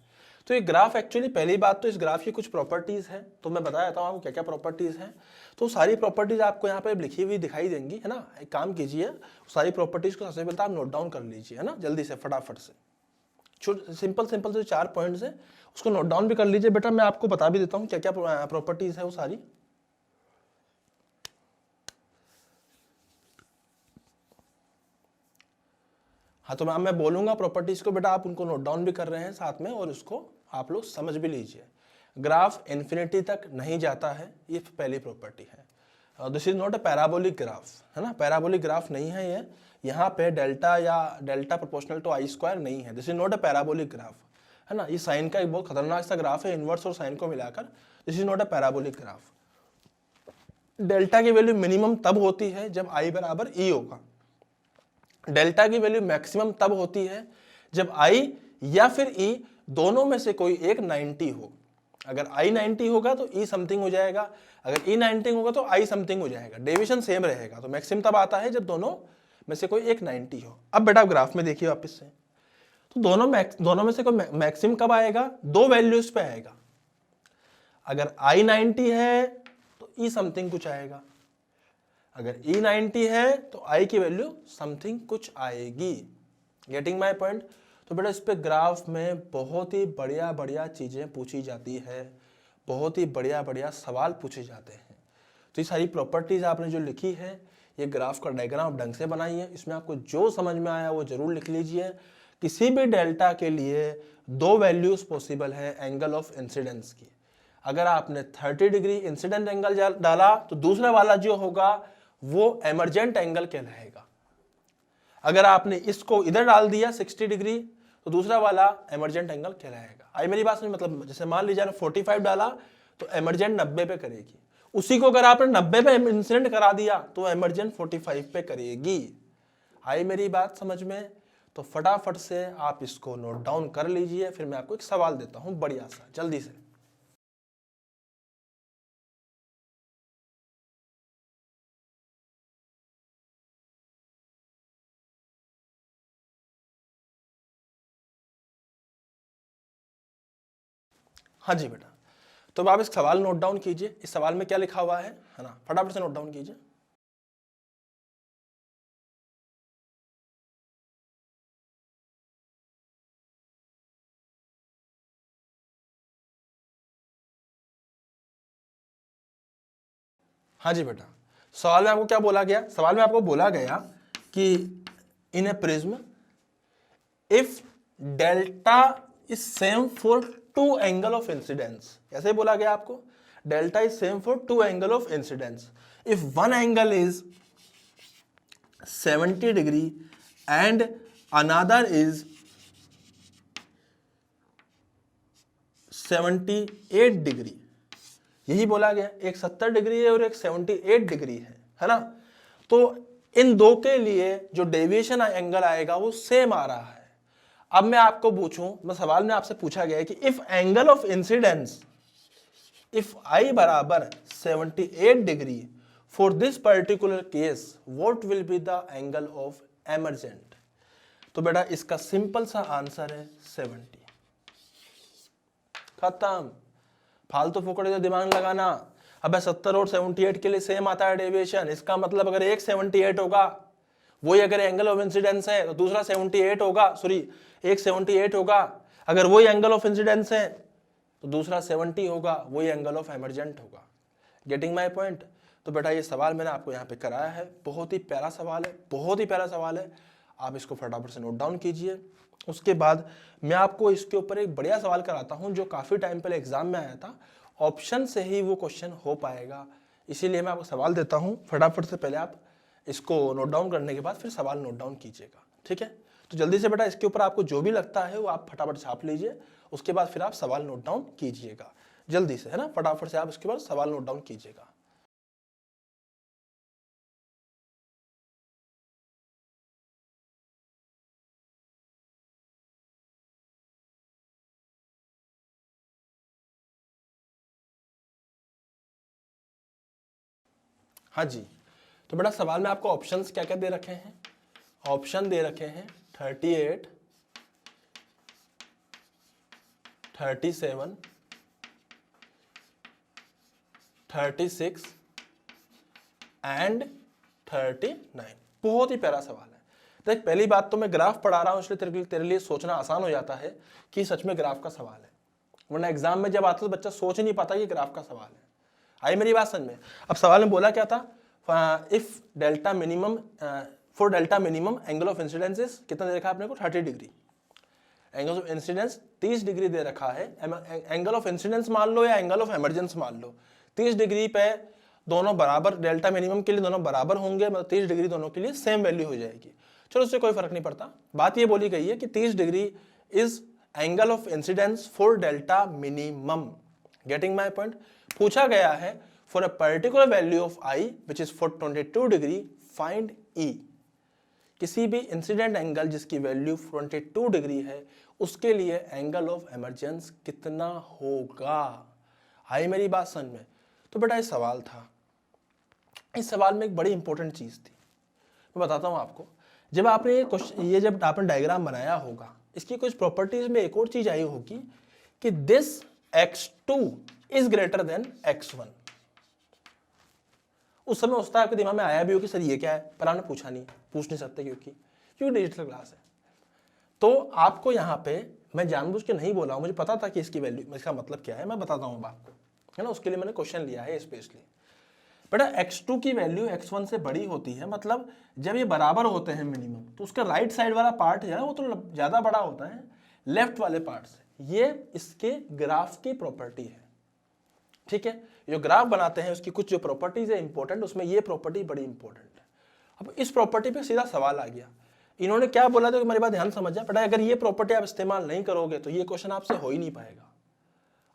तो ये ग्राफ एक्चुअली, पहली बात तो इस ग्राफ की कुछ प्रॉपर्टीज है, तो मैं बता देता हूँ आपको क्या क्या प्रॉपर्टीज हैं। तो सारी प्रॉपर्टीज आपको यहाँ पे लिखी हुई दिखाई देंगी, है ना? एक काम कीजिए, सारी प्रॉपर्टीज को सबसे पहले आप नोट डाउन कर लीजिए, है ना? जल्दी से फटाफट से सिंपल सिंपल से 4 पॉइंट्स है, उसको नोट डाउन भी कर लीजिए बेटा। मैं आपको बता भी देता हूँ क्या क्या प्रॉपर्टीज है वो सारी। हाँ, तो मैं बोलूंगा प्रॉपर्टीज को बेटा, आप उनको नोट डाउन भी कर रहे हैं साथ में, और उसको आप लोग समझ भी लीजिए। ग्राफ इन्फिनिटी तक नहीं जाता है, ये पहली प्रॉपर्टी है। This is not a parabolic graph, है ना? पैराबोलिक ग्राफ नहीं है ये। यहाँ पे डेल्टा या delta proportional to I square नहीं है। This is not a parabolic graph, है ना? ये साइन का एक बहुत खतरनाक सा ग्राफ है, इनवर्स और साइन को मिलाकर। This is not a parabolic graph. Delta की वैल्यू मिनिमम तब होती है जब आई बराबर ई होगा। डेल्टा की वैल्यू मैक्सिमम तब होती है जब आई या फिर ई दोनों में से कोई एक 90 हो। अगर आई 90 होगा तो ई समथिंग हो जाएगा, अगर ई 90 होगा तो आई समथिंग हो जाएगा, डेविएशन सेम रहेगा। तो मैक्सिमम तब आता है जब दोनों में से कोई एक 90 हो। अब बेटा ग्राफ में देखिए वापस से, तो दोनों में से कोई मैक्सिमम कब आएगा? दो वैल्यूज पे आएगा। अगर आई 90 है तो ई समथिंग कुछ आएगा, अगर ई 90 है तो आई की वैल्यू समथिंग कुछ आएगी। Getting my point? तो बेटा इस पे ग्राफ में बहुत ही बढ़िया बढ़िया चीजें पूछी जाती है, बहुत ही बढ़िया बढ़िया सवाल पूछे जाते हैं। तो ये सारी प्रॉपर्टीज आपने जो लिखी है, ये ग्राफ का डायग्राम ढंग से बनाइए, इसमें आपको जो समझ में आया वो जरूर लिख लीजिए। किसी भी डेल्टा के लिए दो वैल्यूज पॉसिबल है एंगल ऑफ इंसिडेंस की। अगर आपने 30 डिग्री इंसिडेंट एंगल डाला तो दूसरा वाला जो होगा वो एमर्जेंट एंगल कहलाएगा। अगर आपने इसको इधर डाल दिया 60 डिग्री तो दूसरा वाला एमर्जेंट एंगल कहलाएगा। आई मेरी बात समझ? मतलब जैसे मान लीजिए 45 डाला तो एमर्जेंट 90 पे करेगी, उसी को अगर आपने 90 पे इंसिडेंट करा दिया तो एमरजेंट 45 पे करेगी। आई मेरी बात समझ में? तो फटाफट से आप इसको नोट डाउन कर लीजिए, फिर मैं आपको एक सवाल देता हूं बढ़िया सा जल्दी से। हाँ जी बेटा, तो अब आप इस सवाल नोट डाउन कीजिए। इस सवाल में क्या लिखा हुआ है ना, फटाफट से नोट डाउन कीजिए। हाँ जी बेटा, सवाल में आपको क्या बोला गया? सवाल में आपको बोला गया कि in a prism if delta is same for two angle of incidence, ऐसे बोला गया आपको, delta is same for two angle of incidence. If one angle is 70 degree and another is 78 degree, यही बोला गया, एक 70 डिग्री है और एक 78 डिग्री है ना। तो इन दो के लिए जो डेविएशन एंगल आएगा वो सेम आ रहा है। अब मैं आपको पूछूं, मैं सवाल में आपसे पूछा गया है कि if angle of incidence, if I बराबर 78 degree for this particular case what will be the angle of emergent. तो बेटा इसका सिंपल सा आंसर है 70। खत्म, फालतू फुकड़े जो दिमाग लगाना। अब 70 और 78 के लिए सेम आता है डेविएशन, इसका मतलब अगर एक 78 होगा, वही अगर एंगल ऑफ इंसिडेंस है तो दूसरा 78 होगा, सॉरी एक 78 होगा, अगर वही एंगल ऑफ इंसिडेंस है तो दूसरा 70 होगा, वही एंगल ऑफ एमरजेंट होगा। Getting my point? तो बेटा ये सवाल मैंने आपको यहाँ पे कराया है, बहुत ही प्यारा सवाल है, बहुत ही प्यारा सवाल है। आप इसको फटाफट से नोट डाउन कीजिए। उसके बाद मैं आपको इसके ऊपर एक बढ़िया सवाल कराता हूँ जो काफ़ी टाइम पहले एग्जाम में आया था, ऑप्शन से ही वो क्वेश्चन हो पाएगा, इसीलिए मैं आपको सवाल देता हूँ। फटाफट से पहले आप इसको नोट डाउन करने के बाद फिर सवाल नोट डाउन कीजिएगा, ठीक है? तो जल्दी से बेटा इसके ऊपर आपको जो भी लगता है वो आप फटाफट छाप लीजिए, उसके बाद फिर आप सवाल नोट डाउन कीजिएगा जल्दी से, है ना। फटाफट से आप इसके बाद सवाल नोट डाउन कीजिएगा। हाँ जी, तो बेटा सवाल में आपको ऑप्शंस क्या क्या दे रखे हैं? ऑप्शन दे रखे हैं 38, 37, 36 एंड 39। बहुत ही प्यारा सवाल है। देख पहली बात तो मैं ग्राफ पढ़ा रहा हूं इसलिए तेरे लिए सोचना आसान हो जाता है कि सच में ग्राफ का सवाल है, वरना एग्जाम में जब आता तो बच्चा सोच ही नहीं पाता कि ग्राफ का सवाल है। आई मेरी बात समझ में? अब सवाल में बोला क्या था? If delta minimum for delta minimum angle of incidence is, कितना दे रखा है आपने को? 30 degree. Angle of incidence 30 degree दे रखा है। एंगल ऑफ इंसिडेंस मान लो या एंगल ऑफ एमरजेंस मान लो, 30 डिग्री पे दोनों बराबर, डेल्टा मिनिमम के लिए दोनों बराबर होंगे, मतलब 30 डिग्री दोनों के लिए सेम वैल्यू हो जाएगी। चलो उससे कोई फर्क नहीं पड़ता। बात ये बोली गई है कि 30 degree is angle of incidence for delta minimum. Getting my point? पूछा गया है for a particular value of I which is for 22 degree find E. किसी भी इंसिडेंट एंगल जिसकी वैल्यू 22 डिग्री है उसके लिए एंगल ऑफ एमरजेंस कितना होगा। आई मेरी बात समझ में? तो बेटा ये सवाल था। इस सवाल में एक बड़ी इंपॉर्टेंट चीज थी, मैं बताता हूं आपको। जब आपने ये जब आपने डायग्राम बनाया होगा, इसकी कुछ प्रॉपर्टीज में एक और चीज आई होगी कि this x2 is greater than x1। उस समय उस्ताद आपके दिमाग में आया भी हो कि सर ये क्या है, पर आपने पूछा नहीं, पूछ नहीं सकते क्योंकि डिजिटल क्लास है। तो आपको यहाँ पे मैं जानबूझ के नहीं बोला हूँ, मुझे पता था कि इसकी वैल्यू, इसका मतलब क्या है, मैं बताता हूँ आपको, है ना। उसके लिए मैंने क्वेश्चन लिया है स्पेशली। बेटा x2 की वैल्यू x1 से बड़ी होती है, मतलब जब ये बराबर होते हैं मिनिमम, तो उसका राइट साइड वाला पार्ट है वो तो ज़्यादा बड़ा होता है लेफ्ट वाले पार्ट से। ये इसके ग्राफ की प्रॉपर्टी है, ठीक है। जो ग्राफ बनाते हैं उसकी कुछ जो प्रॉपर्टीज है इंपॉर्टेंट, उसमें ये प्रॉपर्टी बड़ी इंपॉर्टेंट है। अब इस प्रॉपर्टी पे सीधा सवाल आ गया, इन्होंने क्या बोला था कि मेरी बात ध्यान समझा बेटा, अगर ये प्रॉपर्टी आप इस्तेमाल नहीं करोगे तो ये क्वेश्चन आपसे हो ही नहीं पाएगा।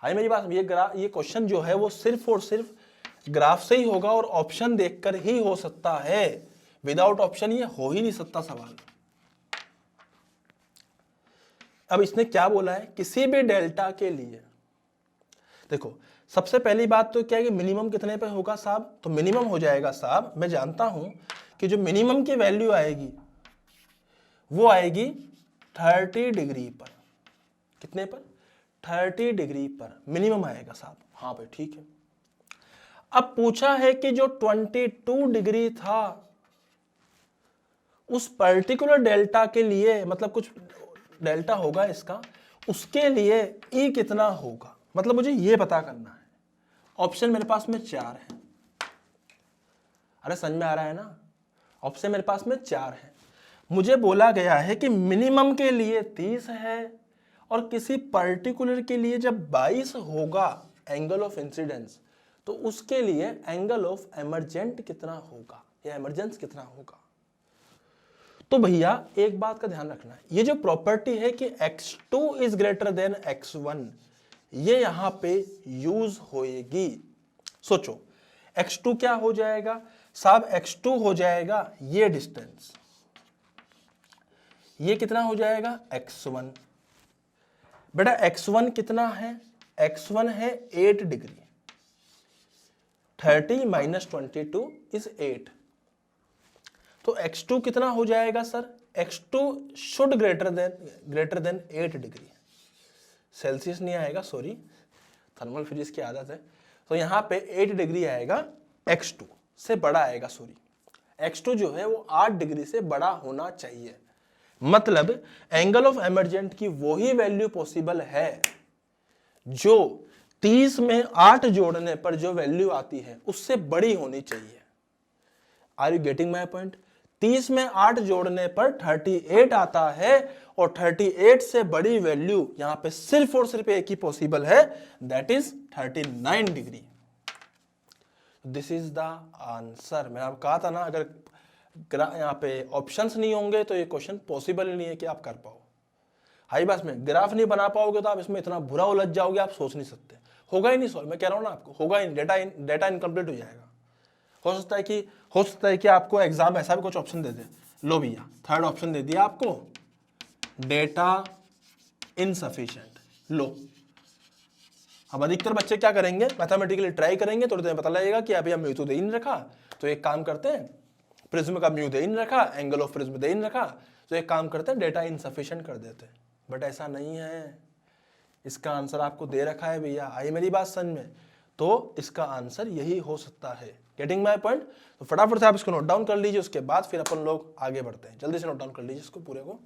आई मेरी बात? ये क्वेश्चन जो है वो सिर्फ और सिर्फ ग्राफ से ही होगा और ऑप्शन देखकर ही हो सकता है, विदाउट ऑप्शन ये हो ही नहीं सकता सवाल। अब इसने क्या बोला है, किसी भी डेल्टा के लिए, देखो सबसे पहली बात तो क्या है कि मिनिमम कितने पे होगा साहब, तो मिनिमम हो जाएगा साहब, मैं जानता हूं कि जो मिनिमम की वैल्यू आएगी वो आएगी 30 डिग्री पर। कितने पर? 30 डिग्री पर मिनिमम आएगा साहब। हाँ भाई ठीक है। अब पूछा है कि जो 22 डिग्री था उस पर्टिकुलर डेल्टा के लिए, मतलब कुछ डेल्टा होगा इसका, उसके लिए ई कितना होगा, मतलब मुझे ये पता करना है। ऑप्शन मेरे पास में 4 है। अरे समझ में आ रहा है ना, ऑप्शन मेरे पास में 4 है। मुझे बोला गया है कि मिनिमम के लिए 30 है और किसी पर्टिकुलर के लिए जब 22 होगा एंगल ऑफ इंसिडेंस, तो उसके लिए एंगल ऑफ एमरजेंट कितना होगा या एमरजेंस कितना होगा। तो भैया एक बात का ध्यान रखना है, ये जो प्रॉपर्टी है कि x2 is greater than x1, ये यहां पे यूज होएगी। सोचो x2 क्या हो जाएगा साहब, x2 हो जाएगा ये डिस्टेंस, ये कितना हो जाएगा x1। बेटा x1 कितना है, x1 है 8 डिग्री, 30 माइनस 22 इज 8, तो x2 कितना हो जाएगा sir, x2 should greater than 8 degree. Celsius नहीं आएगा, सॉरी थर्मल फिजिक्स की आदत है, तो यहां पे 8 डिग्री आएगा, x2 से बड़ा आएगा, सॉरी x2 जो है वो 8 डिग्री से बड़ा होना चाहिए। मतलब एंगल ऑफ एमरजेंट की वही वैल्यू पॉसिबल है जो 30 में 8 जोड़ने पर जो वैल्यू आती है उससे बड़ी होनी चाहिए। Are you getting my point? 30 में 8 जोड़ने पर 38 आता है और 38 से बड़ी वैल्यू यहां पे सिर्फ और सिर्फ एक ही पॉसिबल है, that is 39 degree. This is the answer. मैंने आपको कहा था ना, अगर यहाँ पे ऑप्शंस नहीं होंगे तो ये क्वेश्चन पॉसिबल ही नहीं है कि आप कर पाओ। हाई बास में ग्राफ नहीं बना पाओगे तो आप इसमें इतना बुरा उलझ जाओगे, आप सोच नहीं सकते, होगा ही नहीं सॉल्व। मैं कह रहा हूं ना आपको, होगा ही नहीं, डेटा इनकम्प्लीट हो जाएगा। हो सकता है कि आपको एग्जाम ऐसा भी कुछ ऑप्शन दे दे, लो भैया थर्ड ऑप्शन दे दिया आपको, डेटा इनसफिशिएंट, लो। अब अधिकतर बच्चे क्या करेंगे, मैथमेटिकली ट्राई करेंगे, तो तुम्हें पता लगेगा कि अभी हम म्यू तो दे ही नहीं रखा, तो एक काम करते हैं, प्रिज्म का म्यू दे ही नहीं रखा, एंगल ऑफ प्रिज्म दे ही नहीं रखा, तो एक काम करते हैं डेटा इनसफिशिएंट कर देते हैं। बट ऐसा नहीं है, इसका आंसर आपको दे रखा है भैया। आई मेरी बात समझ में? तो इसका आंसर यही हो सकता है। Getting my point? तो फटाफट से आप इसको नोट डाउन कर लीजिए, उसके बाद फिर अपन लोग आगे बढ़ते हैं। जल्दी से नोट डाउन कर लीजिए इसको पूरे को।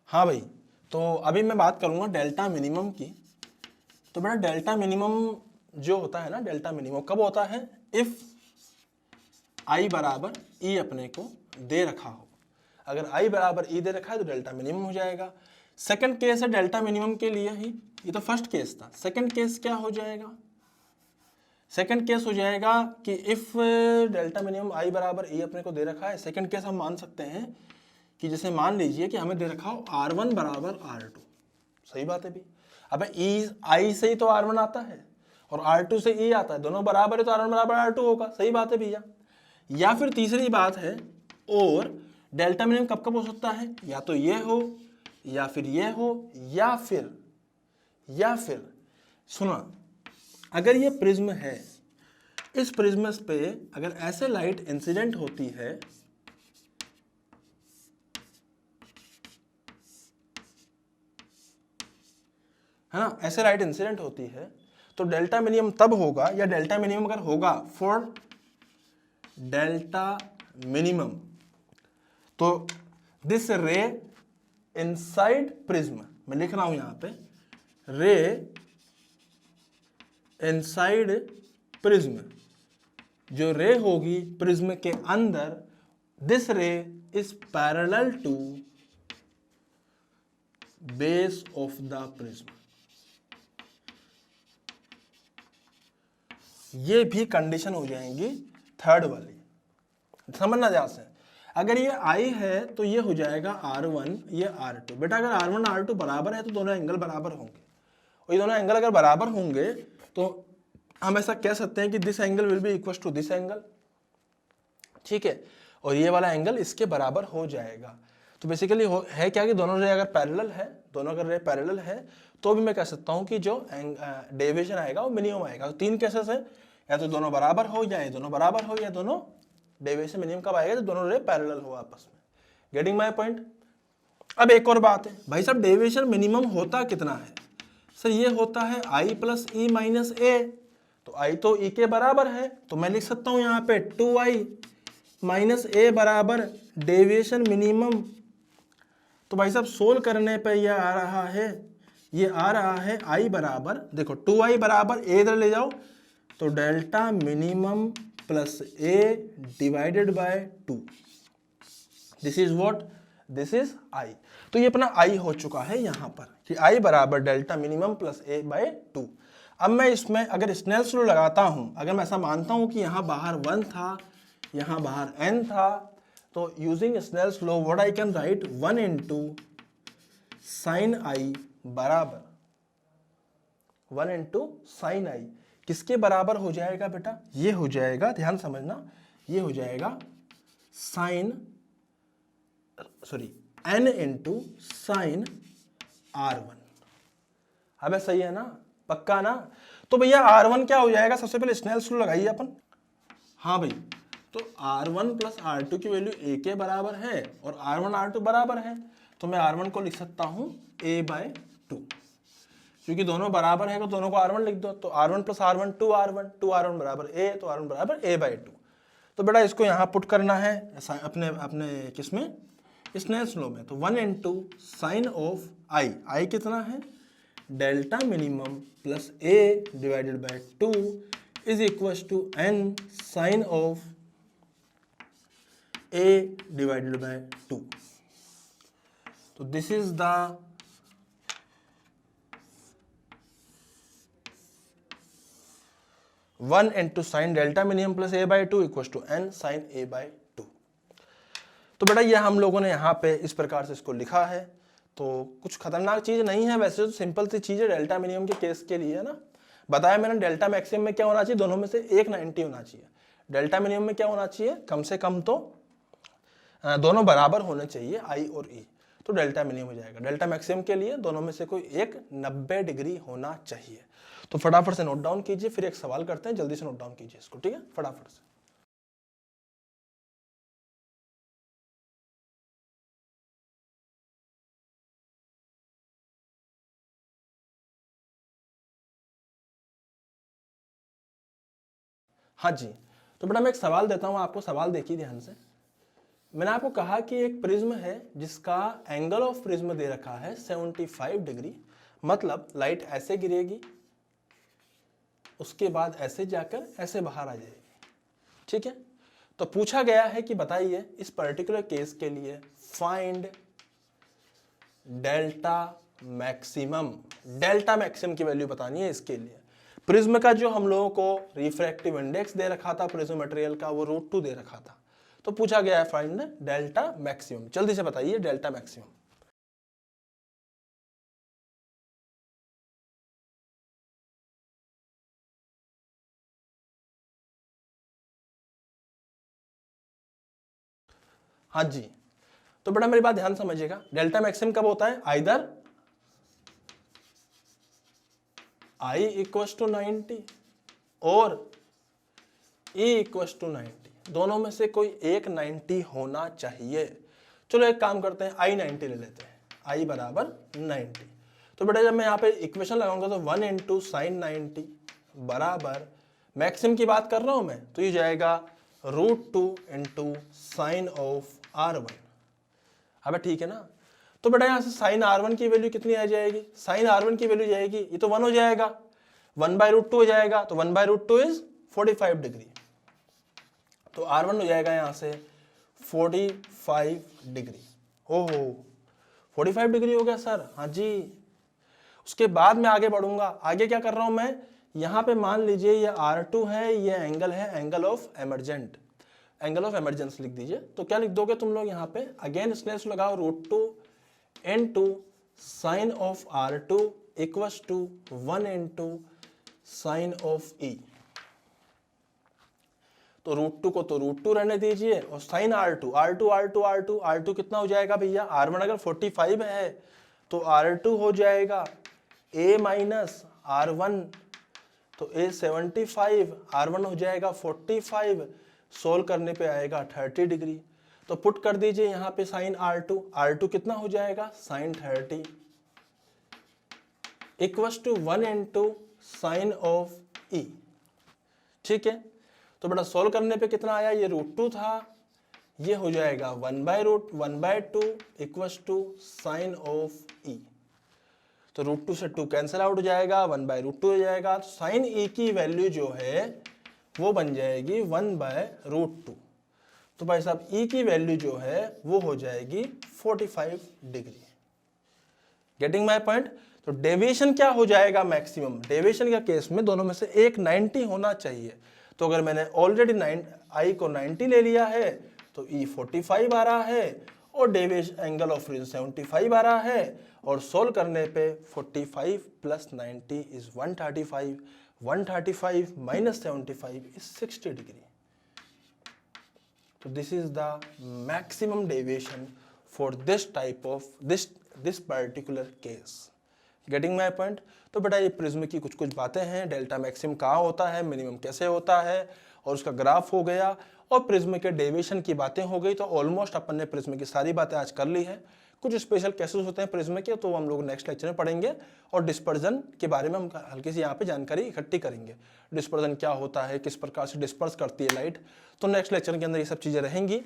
हाँ भाई, तो अभी मैं बात करूंगा डेल्टा मिनिमम की। तो बेटा डेल्टा मिनिमम जो होता है ना, डेल्टा मिनिमम कब होता है, इफ आई बराबर ई अपने को दे रखा हो। अगर आई बराबर ई दे रखा है तो डेल्टा मिनिमम हो जाएगा। सेकंड केस है डेल्टा मिनिमम के लिए ही, ये तो फर्स्ट केस था। सेकंड केस क्या हो जाएगा, सेकंड केस हो जाएगा कि इफ डेल्टा मिनिमम आई बराबर ई अपने को दे रखा है। सेकंड केस हम मान सकते हैं कि जैसे मान लीजिए कि हमें दे रखा हो R1 बराबर R2, सही बात है भी। अब ई आई से ही तो R1 आता है और R2 से ई आता है, दोनों बराबर है तो R1 बराबर R2 होगा, सही बात है भैया। या फिर तीसरी बात है, और डेल्टा मिनिमम कब कब हो सकता है, या तो ये हो या फिर ये हो या फिर सुना, अगर ये प्रिज्म है, इस प्रिज्म पे अगर ऐसे लाइट इंसिडेंट होती है ना, ऐसे लाइट इंसिडेंट होती है, तो डेल्टा मिनिमम तब होगा, या डेल्टा मिनिमम अगर होगा फॉर डेल्टा मिनिमम, तो दिस रे इनसाइड प्रिज्म, मैं लिख रहा हूं यहां पे, रे इनसाइड प्रिज्म, जो रे होगी प्रिज्म के अंदर, this ray is parallel to base of the prism. ये भी कंडीशन हो जाएंगी थर्ड वाली, समझना ध्यान से। अगर ये I है तो ये हो जाएगा R1, ये R2। बेटा अगर R1 R2 बराबर है तो दोनों एंगल बराबर होंगे, और ये दोनों एंगल अगर बराबर होंगे तो हम ऐसा कह सकते हैं कि this angle will be equal to this angle, ठीक है, और ये वाला एंगल इसके बराबर हो जाएगा। तो बेसिकली है क्या कि दोनों रे अगर पैरेलल है, दोनों अगर रे पैरेलल है तो भी मैं कह सकता हूँ कि जो डेविएशन आएगा वो मिनिमम आएगा। तो तीन केसेस है, या तो दोनों बराबर हो, या दोनों बराबर हो, या दोनों डेविएशन मिनिमम कब आएगा, तो दोनों रे पैरेलल हो आपस में। Getting my point. अब एक और बात है भाई साहब, डेविएशन मिनिमम होता कितना है? सर ये होता है I प्लस ई माइनस ए। तो I तो E के बराबर है, तो मैं लिख सकता हूँ यहाँ पे 2I माइनस ए बराबर डेविएशन मिनिमम। तो भाई साहब सोल्व करने पे ये आ रहा है, ये आ रहा है I बराबर, देखो 2I बराबर ए इधर ले जाओ, तो delta minimum plus A divided by 2। This is what, this is I। तो ये अपना I हो चुका है यहाँ पर कि I बराबर डेल्टा मिनिमम प्लस ए बाय 2। अब मैं इसमें अगर स्नेल्स लॉ लगाता हूँ, अगर मैं ऐसा मानता हूँ कि यहाँ बाहर 1 था, यहाँ बाहर n था, तो using Snell's law what I can write 1 into sine i बराबर 1 इंटू साइन आई किसके बराबर हो जाएगा बेटा? ये हो जाएगा, ध्यान समझना, ये हो जाएगा sign n into sine R1। अब सही है ना, पक्का ना? तो भैया R1 क्या हो जाएगा, सबसे पहले स्नेल्स लॉ लगाइए अपन। हाँ भाई, तो R1 प्लस R2 की वैल्यू a के बराबर है और R1 R2 बराबर है, तो मैं R1 को लिख सकता हूँ a बाय 2। क्योंकि दोनों बराबर है तो दोनों को R1 लिख दो, तो R1 प्लस R1 2R1 बराबर a, तो R1 बराबर a बाय 2। तो बेटा इसको यहाँ पुट करना है अपने अपने किसमें, स्नेल्स लॉ में। तो 1 इंटू साइन ऑफ आई कितना है, delta minimum plus a divided by 2 is equal to n sine of a divided by 2। तो this is the one into sine delta minimum plus a by 2 equal to n sine a by 2। तो बेटा ये हम लोगों ने यहाँ पे इस प्रकार से इसको लिखा है। तो कुछ खतरनाक चीज नहीं है, वैसे तो सिंपल सी चीज है डेल्टा मिनिमम के केस के लिए, है ना। बताया मैंने डेल्टा मैक्सिमम में क्या होना चाहिए, दोनों में से एक 90 होना चाहिए। डेल्टा मिनिमम में क्या होना चाहिए, कम से कम तो दोनों बराबर होने चाहिए I और E, तो डेल्टा मिनिमम हो जाएगा। डेल्टा मैक्सिमम के लिए दोनों में से कोई एक 90 डिग्री होना चाहिए। तो फटाफट से नोट डाउन कीजिए, फिर एक सवाल करते हैं, जल्दी से नोट डाउन कीजिए इसको, ठीक है, फटाफट से। हाँ जी, तो बेटा मैं एक सवाल देता हूं आपको, सवाल देखिए ध्यान से। मैंने आपको कहा कि एक प्रिज्म है जिसका एंगल ऑफ प्रिज्म दे रखा है 75 डिग्री, मतलब लाइट ऐसे गिरेगी, उसके बाद ऐसे जाकर ऐसे बाहर आ जाएगी, ठीक है। तो पूछा गया है कि बताइए इस पर्टिकुलर केस के लिए find delta maximum. Delta maximum की वैल्यू बतानी है इसके लिए। प्रिज्म का जो हम लोगों को रिफ्रैक्टिव इंडेक्स दे रखा था प्रिज्म मटेरियल का, वो √2 दे रखा था। तो पूछा गया है फाइंड डेल्टा मैक्सिमम। जल्दी से बताइए डेल्टा मैक्सिमम। हाँ जी, तो बेटा मेरी बात ध्यान समझिएगा, डेल्टा मैक्सिमम कब होता है, आइदर I इक्वल्स टू 90 और E इक्वल्स टू 90, दोनों में से कोई एक 90 होना चाहिए। चलो एक काम करते हैं, I 90 ले लेते हैं, I बराबर 90। तो बेटा जब मैं यहाँ पे इक्वेशन लगाऊंगा तो 1 इंटू साइन 90 बराबर, मैक्सिमम की बात कर रहा हूं मैं, तो ये जाएगा √2 इंटू साइन ऑफ R1। अब ठीक है ना। तो बेटा यहाँ से साइन R1 की वैल्यू कितनी आ जाएगी, साइन R1 की वैल्यू जाएगी, ये तो 1 हो जाएगा, 1/√2 हो जाएगा, तो 1/√2 इज 45 डिग्री। तो R1 हो जाएगा यहाँ से 45 डिग्री। ओहो 45 डिग्री हो गया सर, हाँ जी। उसके बाद मैं आगे बढ़ूंगा, आगे क्या कर रहा हूं मैं, यहाँ पे मान लीजिए ये R2 है, ये एंगल है angle of emergent. Angle of emergency लिख दीजिए। तो क्या लिख दोगे तुम लोग यहाँ पे, अगेन स्लेस लगाओ √2 into sine of R2 equals to 1 into sine of E। तो √2 को तो √2 रहने दीजिए और साइन R2 कितना हो जाएगा भैया, R1 अगर 45 है तो R2 हो जाएगा A माइनस R1, तो A 75, R1 हो जाएगा 45, सोल्व करने पे आएगा 30 डिग्री। तो पुट कर दीजिए यहाँ पे साइन R2 कितना हो जाएगा, sine 30 equals to 1 into sine of E। ठीक है, तो बेटा सोल्व करने पे कितना आया, ये √2 था, ये हो जाएगा 1/2 equals to sine of E। तो √2 से 2 कैंसिल आउट हो जाएगा, 1/√2 हो जाएगा। साइन E की वैल्यू जो है वो बन जाएगी 1/√2। तो भाई साहब E की वैल्यू जो है वो हो जाएगी 45 डिग्री। Getting my point. तो डेविएशन क्या हो जाएगा मैक्सिमम, डेविएशन का केस में दोनों में से एक 90 होना चाहिए। तो अगर मैंने ऑलरेडी I को 90 ले लिया है तो E 45 आ रहा है और डेविएशन एंगल ऑफ फ्रीज 75 आ रहा है, और सोल्व करने पे 45 plus 90 is 135, 135 minus 75 is 60 degree. तो this is the maximum deviation for this type of this particular case. Getting my point. तो बेटा ये प्रिज्म की कुछ कुछ बातें हैं, डेल्टा मैक्सिमम कहाँ होता है, मिनिमम कैसे होता है, और उसका ग्राफ हो गया, और प्रिज्म के डेविएशन की बातें हो गई। तो ऑलमोस्ट अपन ने प्रिज्म की सारी बातें आज कर ली है। कुछ स्पेशल केसेस होते हैं प्रिज्म के, तो हम लोग नेक्स्ट लेक्चर में पढ़ेंगे, और डिस्पर्जन के बारे में हम हल्की सी यहाँ पे जानकारी इकट्ठी करेंगे। डिस्पर्जन क्या होता है, किस प्रकार से डिस्पर्स करती है लाइट, तो नेक्स्ट लेक्चर के अंदर ये सब चीज़ें रहेंगी।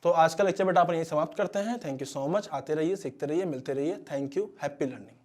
तो आज का लेक्चर बेटा अपन यही समाप्त करते हैं। Thank you so much. आते रहिए, सीखते रहिए, मिलते रहिए। Thank you. Happy learning.